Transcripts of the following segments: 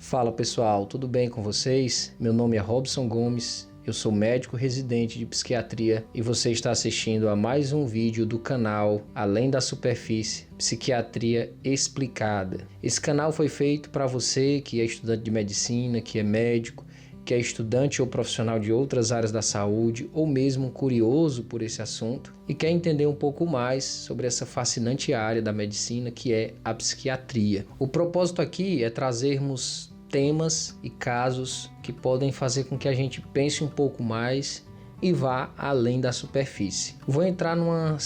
Fala pessoal, tudo bem com vocês? Meu nome é Robson Gomes, eu sou médico residente de psiquiatria e você está assistindo a mais um vídeo do canal Além da Superfície, Psiquiatria Explicada. Esse canal foi feito para você que é estudante de medicina, que é médico, que é estudante ou profissional de outras áreas da saúde ou mesmo curioso por esse assunto e quer entender um pouco mais sobre essa fascinante área da medicina que é a psiquiatria. O propósito aqui é trazermos temas e casos que podem fazer com que a gente pense um pouco mais e vá além da superfície. Vou entrar numa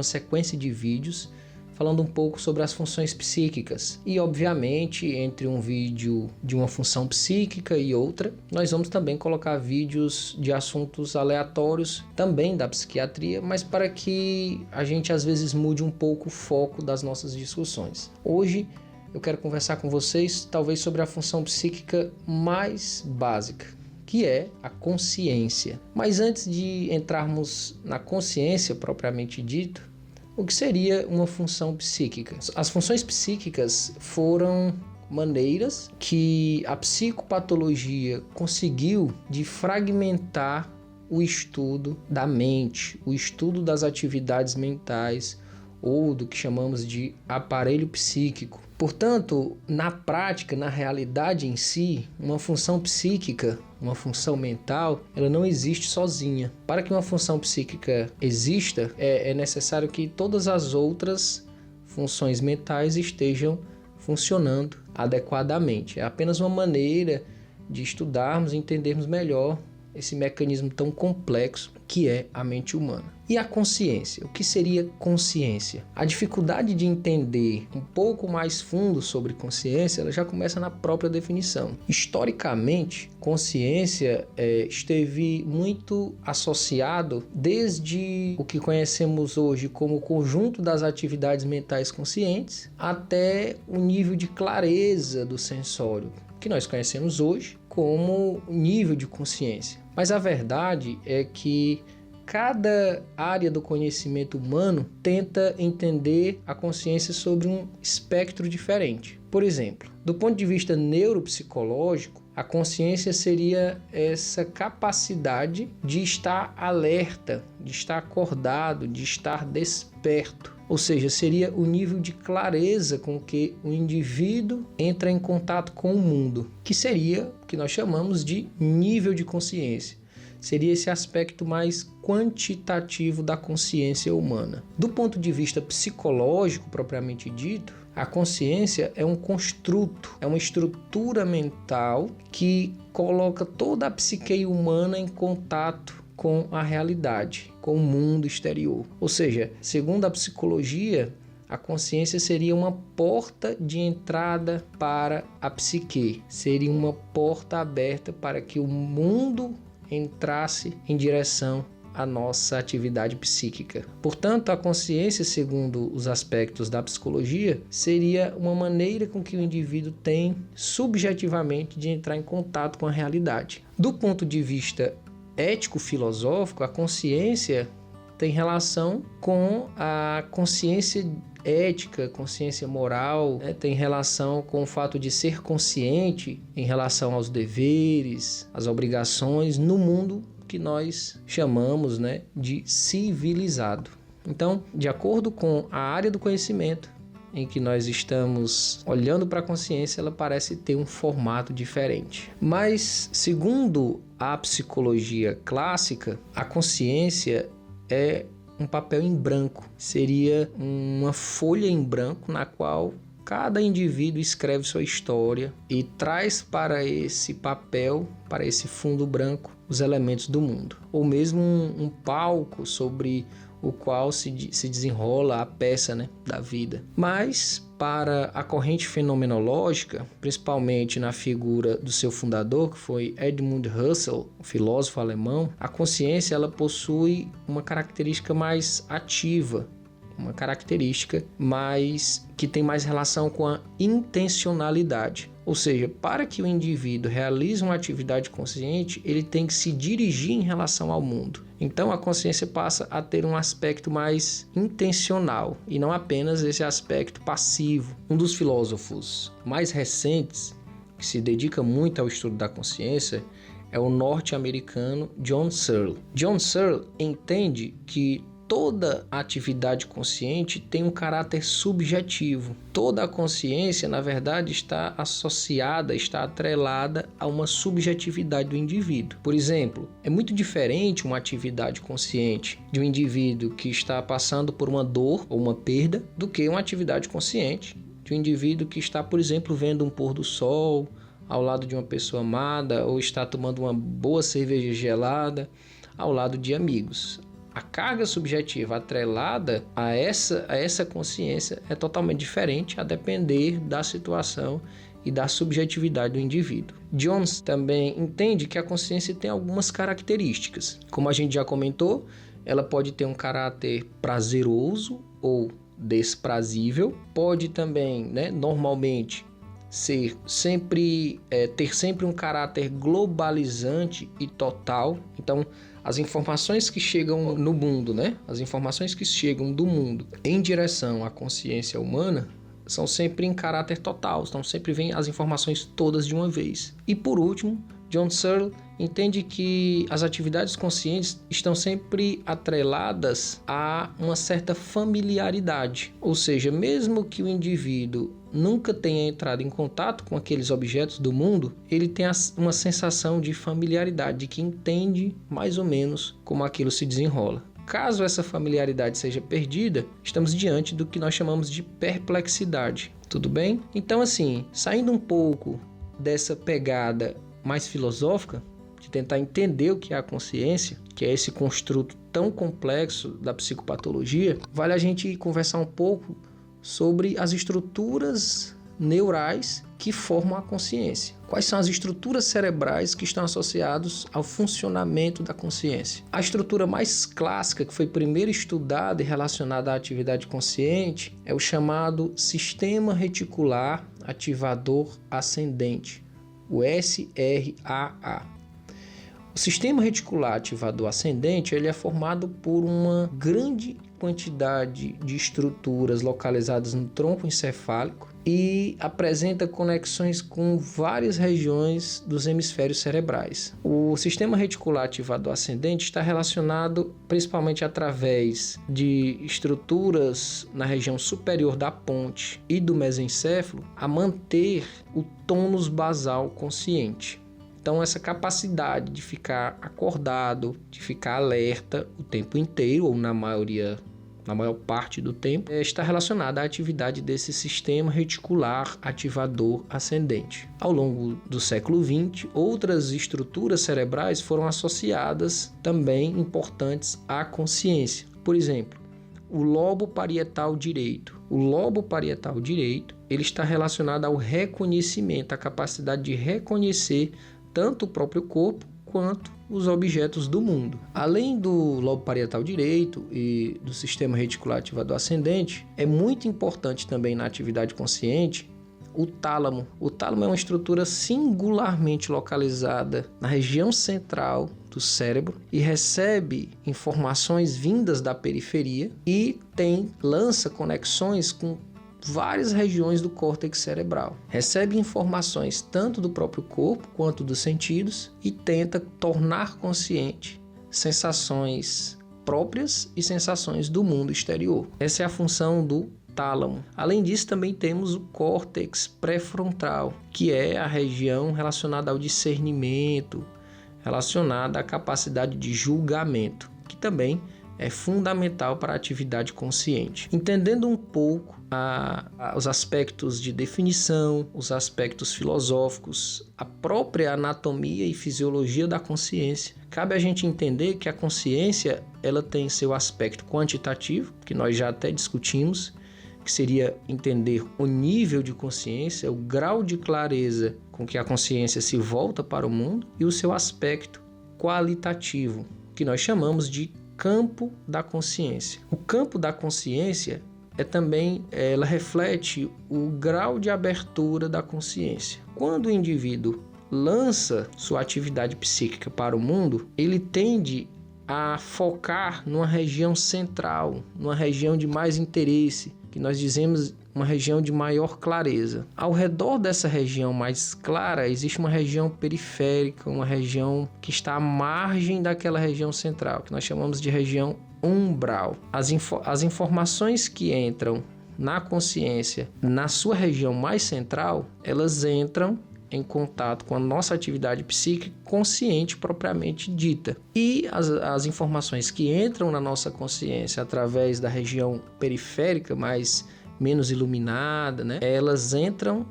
sequência de vídeos falando um pouco sobre as funções psíquicas e, obviamente, entre um vídeo de uma função psíquica e outra, nós vamos também colocar vídeos de assuntos aleatórios também da psiquiatria, mas para que a gente às vezes mude um pouco o foco das nossas discussões. Hoje eu quero conversar com vocês talvez sobre a função psíquica mais básica, que é a consciência. Mas antes de entrarmos na consciência propriamente dito, o que seria uma função psíquica? As funções psíquicas foram maneiras que a psicopatologia conseguiu de fragmentar o estudo da mente, o estudo das atividades mentais ou do que chamamos de aparelho psíquico. Portanto, na prática, na realidade em si, uma função psíquica, uma função mental, ela não existe sozinha. Para que uma função psíquica exista, é necessário que todas as outras funções mentais estejam funcionando adequadamente. É apenas uma maneira de estudarmos e entendermos melhor esse mecanismo tão complexo que é a mente humana. E a consciência? O que seria consciência? A dificuldade de entender um pouco mais fundo sobre consciência, ela já começa na própria definição. Historicamente, consciência esteve muito associado desde o que conhecemos hoje como o conjunto das atividades mentais conscientes até o nível de clareza do sensório, que nós conhecemos hoje como nível de consciência. Mas a verdade é que cada área do conhecimento humano tenta entender a consciência sobre um espectro diferente. Por exemplo, do ponto de vista neuropsicológico, a consciência seria essa capacidade de estar alerta, de estar acordado, de estar desperto. Ou seja, seria o nível de clareza com que o indivíduo entra em contato com o mundo, que seria o que nós chamamos de nível de consciência. Seria esse aspecto mais quantitativo da consciência humana. Do ponto de vista psicológico, propriamente dito, a consciência é um construto, é uma estrutura mental que coloca toda a psique humana em contato com a realidade, com o mundo exterior. Ou seja, segundo a psicologia, a consciência seria uma porta de entrada para a psique, seria uma porta aberta para que o mundo entrasse em direção à nossa atividade psíquica. Portanto, a consciência, segundo os aspectos da psicologia, seria uma maneira com que o indivíduo tem subjetivamente de entrar em contato com a realidade. Do ponto de vista ético-filosófico, a consciência tem relação com a consciência ética, consciência moral, tem relação com o fato de ser consciente em relação aos deveres, às obrigações no mundo que nós chamamos de civilizado. Então, de acordo com a área do conhecimento em que nós estamos olhando para a consciência, ela parece ter um formato diferente. Mas, segundo a psicologia clássica, a consciência é um papel em branco, seria uma folha em branco na qual cada indivíduo escreve sua história e traz para esse papel, para esse fundo branco, os elementos do mundo. Ou mesmo um palco sobre o qual se desenrola a peça da vida. Mas para a corrente fenomenológica, principalmente na figura do seu fundador, que foi Edmund Husserl, um filósofo alemão, a consciência ela possui uma característica mais ativa, uma característica que tem mais relação com a intencionalidade. Ou seja, para que o indivíduo realize uma atividade consciente, ele tem que se dirigir em relação ao mundo. Então a consciência passa a ter um aspecto mais intencional e não apenas esse aspecto passivo. Um dos filósofos mais recentes, que se dedica muito ao estudo da consciência é o norte-americano John Searle. John Searle entende que toda atividade consciente tem um caráter subjetivo. Toda a consciência, na verdade, está associada, está atrelada a uma subjetividade do indivíduo. Por exemplo, é muito diferente uma atividade consciente de um indivíduo que está passando por uma dor ou uma perda do que uma atividade consciente de um indivíduo que está, por exemplo, vendo um pôr do sol ao lado de uma pessoa amada ou está tomando uma boa cerveja gelada ao lado de amigos. A carga subjetiva atrelada a essa consciência é totalmente diferente a depender da situação e da subjetividade do indivíduo. Jones também entende que a consciência tem algumas características. Como a gente já comentou, ela pode ter um caráter prazeroso ou desprazível, pode também, normalmente, ter sempre um caráter globalizante e total. Então, as informações que chegam no mundo, as informações que chegam do mundo em direção à consciência humana são sempre em caráter total, então sempre vêm as informações todas de uma vez. E por último, John Searle entende que as atividades conscientes estão sempre atreladas a uma certa familiaridade, ou seja, mesmo que o indivíduo nunca tenha entrado em contato com aqueles objetos do mundo, ele tem uma sensação de familiaridade, de que entende mais ou menos como aquilo se desenrola. Caso essa familiaridade seja perdida, estamos diante do que nós chamamos de perplexidade. Tudo bem? Então, assim, saindo um pouco dessa pegada mais filosófica, de tentar entender o que é a consciência, que é esse construto tão complexo da psicopatologia, vale a gente conversar um pouco sobre as estruturas neurais que formam a consciência. Quais são as estruturas cerebrais que estão associadas ao funcionamento da consciência? A estrutura mais clássica, que foi primeiro estudada e relacionada à atividade consciente, é o chamado Sistema Reticular Ativador Ascendente, o SRAA. O sistema reticular ativador ascendente ele é formado por uma grande quantidade de estruturas localizadas no tronco encefálico e apresenta conexões com várias regiões dos hemisférios cerebrais. O sistema reticular ativador ascendente está relacionado principalmente através de estruturas na região superior da ponte e do mesencéfalo a manter o tônus basal consciente. Então, essa capacidade de ficar acordado, de ficar alerta o tempo inteiro, ou na maior parte do tempo, está relacionada à atividade desse sistema reticular ativador ascendente. Ao longo do século XX, outras estruturas cerebrais foram associadas também importantes à consciência. Por exemplo, o lobo parietal direito. O lobo parietal direito ele está relacionado ao reconhecimento, à capacidade de reconhecer tanto o próprio corpo quanto os objetos do mundo. Além do lobo parietal direito e do sistema reticular ativador ascendente, é muito importante também na atividade consciente o tálamo. O tálamo é uma estrutura singularmente localizada na região central do cérebro e recebe informações vindas da periferia e lança conexões com várias regiões do córtex cerebral. Recebe informações tanto do próprio corpo quanto dos sentidos e tenta tornar consciente sensações próprias e sensações do mundo exterior. Essa é a função do tálamo. Além disso, também temos o córtex pré-frontal, que é a região relacionada ao discernimento, relacionada à capacidade de julgamento, que também é fundamental para a atividade consciente. Entendendo um pouco os aspectos de definição, os aspectos filosóficos, a própria anatomia e fisiologia da consciência, cabe a gente entender que a consciência ela tem seu aspecto quantitativo, que nós já até discutimos, que seria entender o nível de consciência, o grau de clareza com que a consciência se volta para o mundo, e o seu aspecto qualitativo, que nós chamamos de campo da consciência. O campo da consciência ela reflete o grau de abertura da consciência. Quando o indivíduo lança sua atividade psíquica para o mundo, ele tende a focar numa região central, numa região de mais interesse, que nós dizemos uma região de maior clareza. Ao redor dessa região mais clara, existe uma região periférica, uma região que está à margem daquela região central, que nós chamamos de região umbral. As informações que entram na consciência, na sua região mais central, elas entram em contato com a nossa atividade psíquica consciente propriamente dita. E as informações que entram na nossa consciência através da região periférica, menos iluminada, né? Elas entram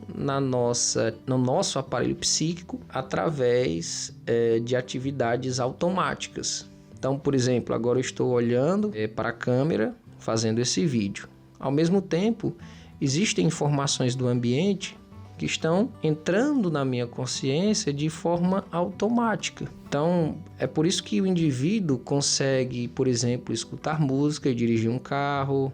no nosso aparelho psíquico através de atividades automáticas. Então, por exemplo, agora eu estou olhando para a câmera, fazendo esse vídeo. Ao mesmo tempo, existem informações do ambiente que estão entrando na minha consciência de forma automática. Então, é por isso que o indivíduo consegue, por exemplo, escutar música e dirigir um carro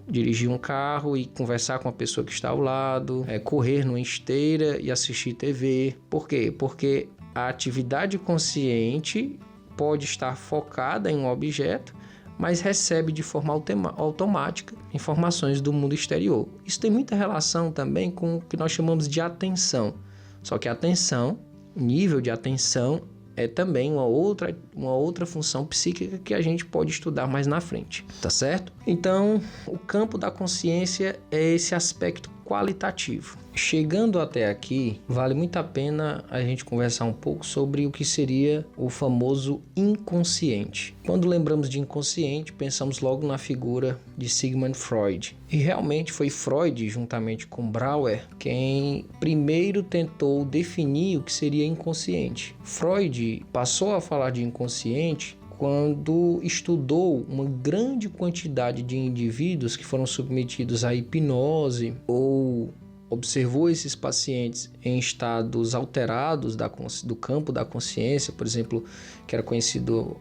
e conversar com a pessoa que está ao lado, correr numa esteira e assistir TV. Por quê? Porque a atividade consciente pode estar focada em um objeto, mas recebe de forma automática informações do mundo exterior. Isso tem muita relação também com o que nós chamamos de atenção. Só que a atenção, o nível de atenção, é também uma outra função psíquica que a gente pode estudar mais na frente, tá certo? Então, o campo da consciência é esse aspecto qualitativo. Chegando até aqui, vale muito a pena a gente conversar um pouco sobre o que seria o famoso inconsciente. Quando lembramos de inconsciente, pensamos logo na figura de Sigmund Freud. E realmente foi Freud, juntamente com Brauer, quem primeiro tentou definir o que seria inconsciente. Freud passou a falar de inconsciente quando estudou uma grande quantidade de indivíduos que foram submetidos à hipnose ou observou esses pacientes em estados alterados do campo da consciência, por exemplo, que era conhecido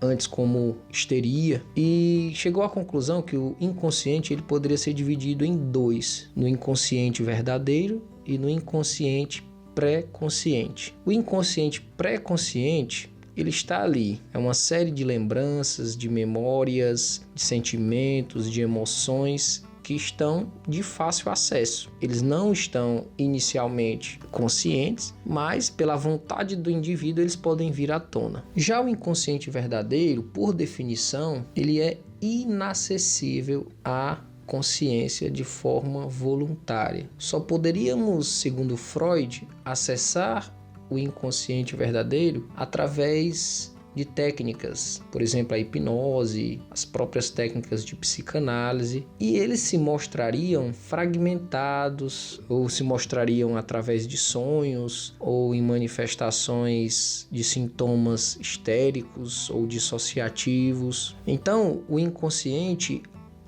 antes como histeria, e chegou à conclusão que o inconsciente ele poderia ser dividido em dois, no inconsciente verdadeiro e no inconsciente pré-consciente. O inconsciente pré-consciente ele está ali, é uma série de lembranças, de memórias, de sentimentos, de emoções que estão de fácil acesso. Eles não estão inicialmente conscientes, mas pela vontade do indivíduo eles podem vir à tona. Já o inconsciente verdadeiro, por definição, ele é inacessível à consciência de forma voluntária. Só poderíamos, segundo Freud, acessar o inconsciente verdadeiro através de técnicas, por exemplo, a hipnose, as próprias técnicas de psicanálise, e eles se mostrariam fragmentados ou se mostrariam através de sonhos ou em manifestações de sintomas histéricos ou dissociativos. Então, o inconsciente,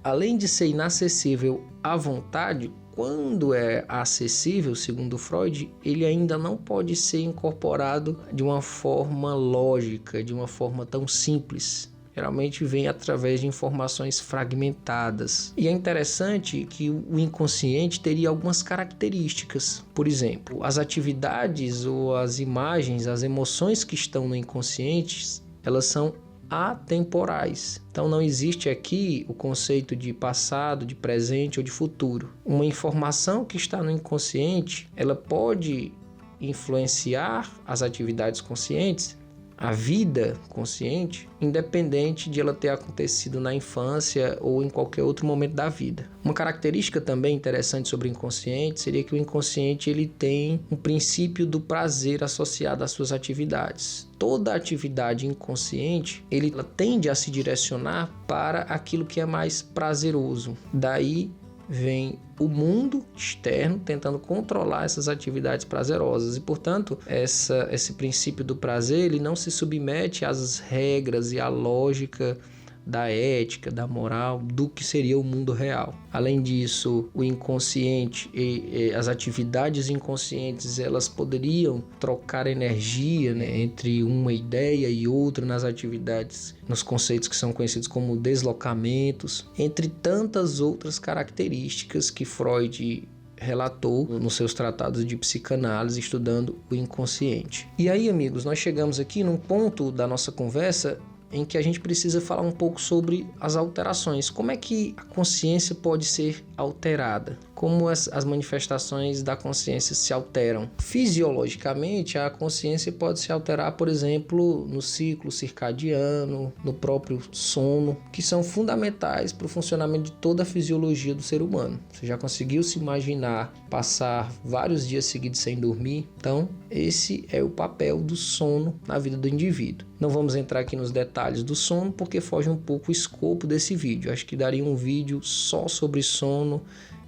além de ser inacessível à vontade, quando é acessível, segundo Freud, ele ainda não pode ser incorporado de uma forma lógica, de uma forma tão simples. Geralmente vem através de informações fragmentadas. E é interessante que o inconsciente teria algumas características. Por exemplo, as atividades ou as imagens, as emoções que estão no inconsciente, elas são atemporais. Então não existe aqui o conceito de passado, de presente ou de futuro. Uma informação que está no inconsciente, ela pode influenciar as atividades conscientes, a vida consciente, independente de ela ter acontecido na infância ou em qualquer outro momento da vida. Uma característica também interessante sobre o inconsciente seria que o inconsciente ele tem um princípio do prazer associado às suas atividades. Toda atividade inconsciente, ela tende a se direcionar para aquilo que é mais prazeroso. Daí vem o mundo externo tentando controlar essas atividades prazerosas e, portanto, esse princípio do prazer ele não se submete às regras e à lógica da ética, da moral, do que seria o mundo real. Além disso, o inconsciente e as atividades inconscientes, elas poderiam trocar energia, né, entre uma ideia e outra nas atividades, nos conceitos que são conhecidos como deslocamentos, entre tantas outras características que Freud relatou nos seus tratados de psicanálise, estudando o inconsciente. E aí, amigos, nós chegamos aqui num ponto da nossa conversa em que a gente precisa falar um pouco sobre as alterações. Como é que a consciência pode ser alterada? como as manifestações da consciência se alteram. Fisiologicamente, a consciência pode se alterar, por exemplo, no ciclo circadiano, no próprio sono, que são fundamentais para o funcionamento de toda a fisiologia do ser humano. Você já conseguiu se imaginar passar vários dias seguidos sem dormir? Então, esse é o papel do sono na vida do indivíduo. Não vamos entrar aqui nos detalhes do sono, porque foge um pouco o escopo desse vídeo. Acho que daria um vídeo só sobre sono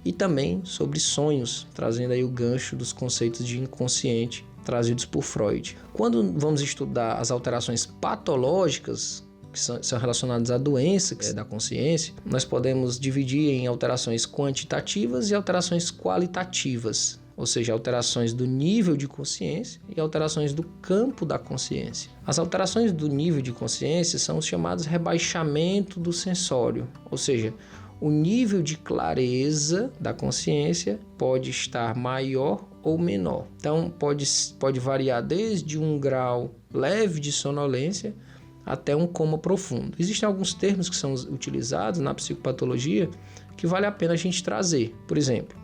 e também sobre sonhos, trazendo aí o gancho dos conceitos de inconsciente trazidos por Freud. Quando vamos estudar as alterações patológicas, que são relacionadas à doença da consciência, nós podemos dividir em alterações quantitativas e alterações qualitativas, ou seja, alterações do nível de consciência e alterações do campo da consciência. As alterações do nível de consciência são os chamados rebaixamento do sensório, ou seja, o nível de clareza da consciência pode estar maior ou menor. Então, pode variar desde um grau leve de sonolência até um coma profundo. Existem alguns termos que são utilizados na psicopatologia que vale a pena a gente trazer. Por exemplo,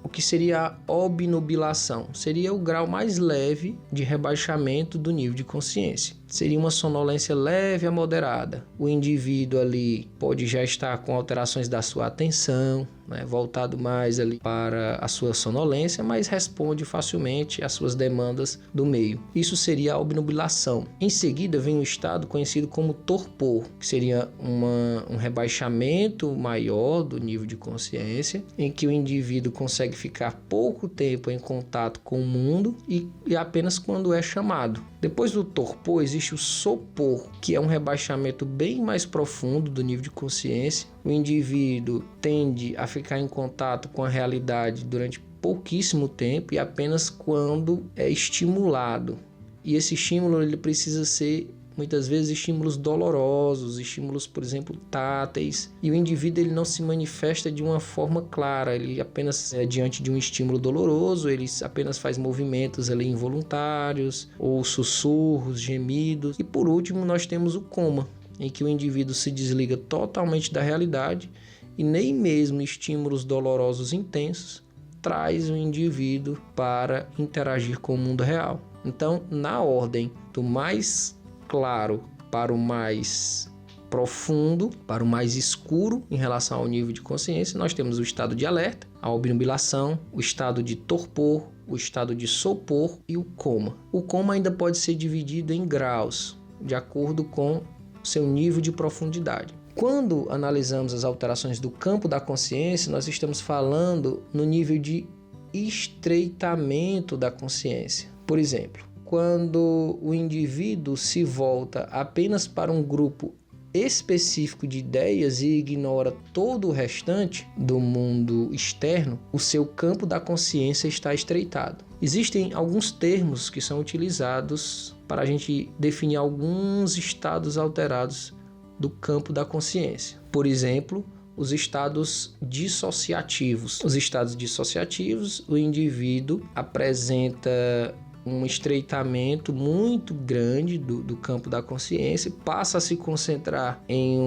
o que seria a obnubilação? Seria o grau mais leve de rebaixamento do nível de consciência. Seria uma sonolência leve a moderada. O indivíduo ali pode já estar com alterações da sua atenção, voltado mais ali para a sua sonolência, mas responde facilmente às suas demandas do meio. Isso seria a obnubilação. Em seguida vem o estado conhecido como torpor, que seria um rebaixamento maior do nível de consciência, em que o indivíduo consegue ficar pouco tempo em contato com o mundo e apenas quando é chamado. Depois do torpor existe o sopor, que é um rebaixamento bem mais profundo do nível de consciência. O indivíduo tende a ficar em contato com a realidade durante pouquíssimo tempo e apenas quando é estimulado. E esse estímulo ele precisa ser muitas vezes estímulos dolorosos, estímulos, por exemplo, táteis, e o indivíduo ele não se manifesta de uma forma clara, ele apenas diante de um estímulo doloroso, ele apenas faz movimentos ali involuntários, ou sussurros, gemidos. E por último nós temos o coma, em que o indivíduo se desliga totalmente da realidade e nem mesmo estímulos dolorosos intensos traz o indivíduo para interagir com o mundo real. Então, na ordem do mais claro para o mais profundo, para o mais escuro em relação ao nível de consciência, nós temos o estado de alerta, a obnubilação, o estado de torpor, o estado de sopor e o coma. O coma ainda pode ser dividido em graus, de acordo com seu nível de profundidade. Quando analisamos as alterações do campo da consciência, nós estamos falando no nível de estreitamento da consciência. Por exemplo, quando o indivíduo se volta apenas para um grupo específico de ideias e ignora todo o restante do mundo externo, o seu campo da consciência está estreitado. Existem alguns termos que são utilizados para a gente definir alguns estados alterados do campo da consciência. Por exemplo, os estados dissociativos. Os estados dissociativos, o indivíduo apresenta um estreitamento muito grande do campo da consciência, passa a se concentrar em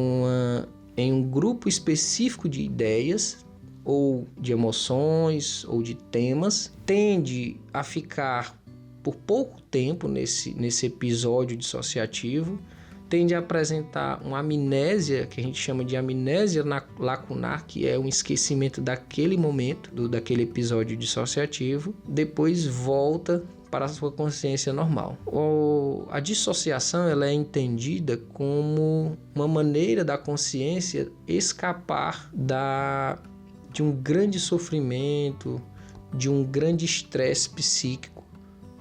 um grupo específico de ideias ou de emoções ou de temas, tende a ficar por pouco tempo nesse episódio dissociativo, tende a apresentar uma amnésia, que a gente chama de amnésia lacunar, que é um esquecimento daquele momento, daquele episódio dissociativo, depois volta para a sua consciência normal. A dissociação ela é entendida como uma maneira da consciência escapar de um grande sofrimento, de um grande estresse psíquico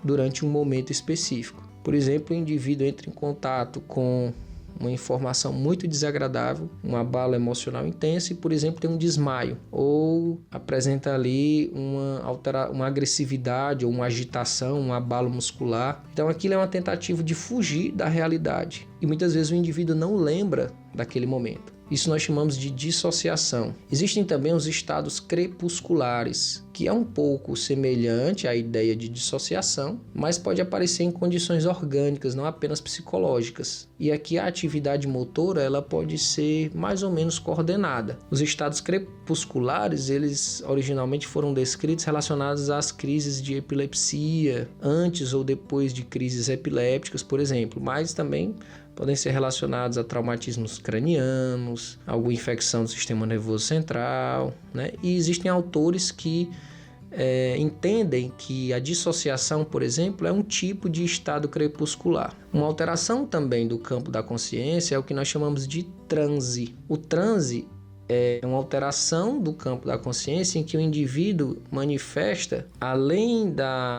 durante um momento específico. Por exemplo, o indivíduo entra em contato com uma informação muito desagradável, um abalo emocional intenso e, por exemplo, tem um desmaio ou apresenta ali uma agressividade ou uma agitação, um abalo muscular. Então aquilo é uma tentativa de fugir da realidade e muitas vezes o indivíduo não lembra daquele momento. Isso nós chamamos de dissociação. Existem também os estados crepusculares, que é um pouco semelhante à ideia de dissociação, mas pode aparecer em condições orgânicas, não apenas psicológicas. E aqui a atividade motora ela pode ser mais ou menos coordenada. Os estados crepusculares, eles originalmente foram descritos relacionados às crises de epilepsia, antes ou depois de crises epilépticas, por exemplo, mas também podem ser relacionados a traumatismos cranianos, alguma infecção do sistema nervoso central, né? E existem autores que entendem que a dissociação, por exemplo, é um tipo de estado crepuscular. Uma alteração também do campo da consciência é o que nós chamamos de transe. O transe é uma alteração do campo da consciência em que o indivíduo manifesta, além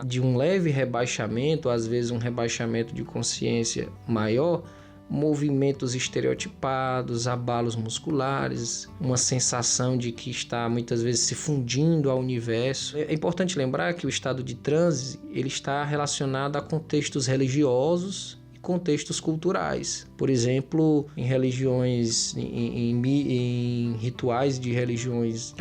de um leve rebaixamento, às vezes um rebaixamento de consciência maior, movimentos estereotipados, abalos musculares, uma sensação de que está muitas vezes se fundindo ao universo. É importante lembrar que o estado de transe ele está relacionado a contextos religiosos e contextos culturais. Por exemplo, em religiões, em rituais de religiões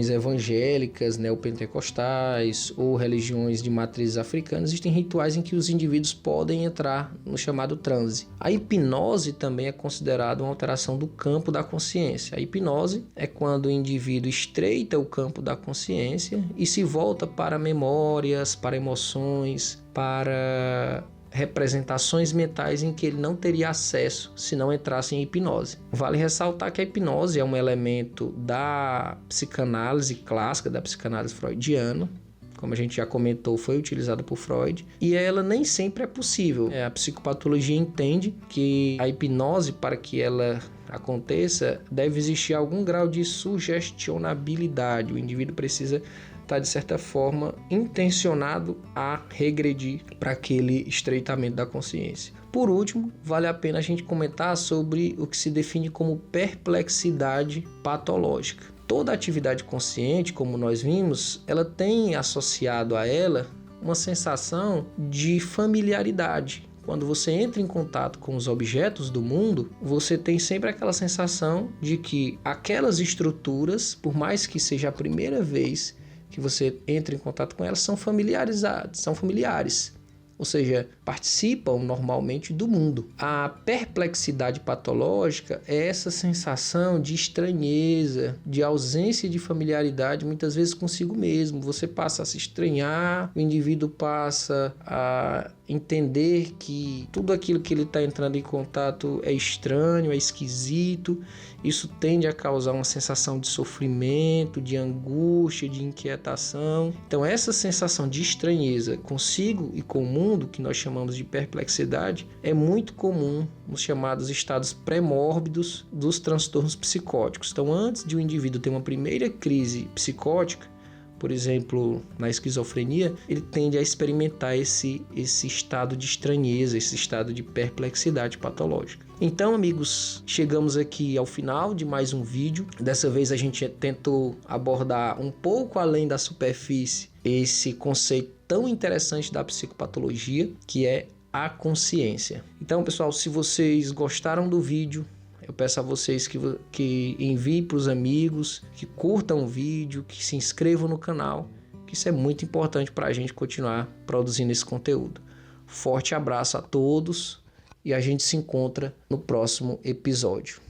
evangélicas, neopentecostais ou religiões de matrizes africanas, existem rituais em que os indivíduos podem entrar no chamado transe. A hipnose também é considerada uma alteração do campo da consciência. A hipnose é quando o indivíduo estreita o campo da consciência e se volta para memórias, para emoções, para representações mentais em que ele não teria acesso se não entrasse em hipnose. Vale ressaltar que a hipnose é um elemento da psicanálise clássica, da psicanálise freudiana, como a gente já comentou, foi utilizada por Freud, e ela nem sempre é possível. A psicopatologia entende que a hipnose, para que ela aconteça, deve existir algum grau de sugestionabilidade. O indivíduo precisa está, de certa forma, intencionado a regredir para aquele estreitamento da consciência. Por último, vale a pena a gente comentar sobre o que se define como perplexidade patológica. Toda atividade consciente, como nós vimos, ela tem associado a ela uma sensação de familiaridade. Quando você entra em contato com os objetos do mundo, você tem sempre aquela sensação de que aquelas estruturas, por mais que seja a primeira vez que você entra em contato com elas, são familiares, ou seja, participam normalmente do mundo. A perplexidade patológica é essa sensação de estranheza, de ausência de familiaridade, muitas vezes consigo mesmo. Você passa a se estranhar, o indivíduo passa a entender que tudo aquilo que ele está entrando em contato é estranho, é esquisito. Isso tende a causar uma sensação de sofrimento, de angústia, de inquietação. Então essa sensação de estranheza consigo e com o mundo, que nós chamamos de perplexidade, é muito comum nos chamados estados pré-mórbidos dos transtornos psicóticos. Então antes de um indivíduo ter uma primeira crise psicótica, por exemplo, na esquizofrenia, ele tende a experimentar esse estado de estranheza, esse estado de perplexidade patológica. Então, amigos, chegamos aqui ao final de mais um vídeo. Dessa vez a gente tentou abordar um pouco além da superfície esse conceito tão interessante da psicopatologia, que é a consciência. Então, pessoal, se vocês gostaram do vídeo, eu peço a vocês que enviem para os amigos, que curtam o vídeo, que se inscrevam no canal, que isso é muito importante para a gente continuar produzindo esse conteúdo. Forte abraço a todos e a gente se encontra no próximo episódio.